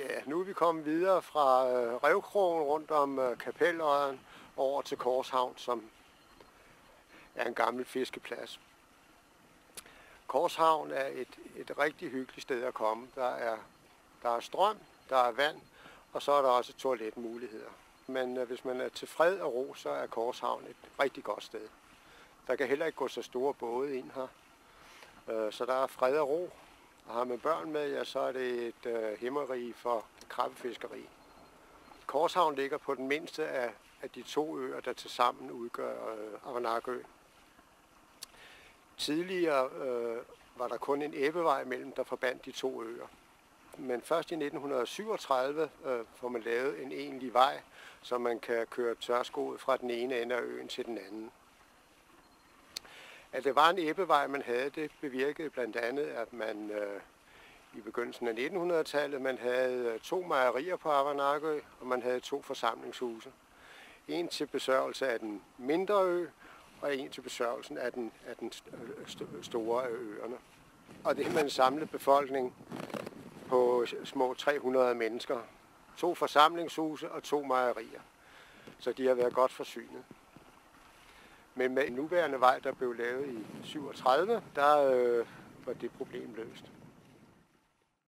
Ja, nu er vi kommet videre fra Revkrogen rundt om Kapelodden over til Korshavn, som er en gammel fiskeplads. Korshavn er et rigtig hyggeligt sted at komme. Der er strøm, der er vand, og så er der også toiletmuligheder. Men hvis man er til fred og ro, så er Korshavn et rigtig godt sted. Der kan heller ikke gå så store både ind her, så der er fred og ro. Og har man børn med, ja, så er det et himmerige for krabbefiskeri. Korshavn ligger på den mindste af de to øer, der tilsammen udgør Aranakø. Tidligere var der kun en ebbevej mellem, der forbandt de to øer. Men først i 1937 får man lavet en egentlig vej, så man kan køre tørskoet fra den ene ende af øen til den anden. At det var en ebbevej, man havde, det bevirkede blandt andet, at man i begyndelsen af 1900-tallet, man havde 2 mejerier på Aranakø, og man havde 2 forsamlingshuse. En til besørgelse af den mindre ø, og en til besørgelsen af den store af øerne. Og det med en samlet befolkning på små 300 mennesker. 2 forsamlingshuse og 2 mejerier. Så de har været godt forsynet. Men med en nuværende vej, der blev lavet i 37, der var det problem løst.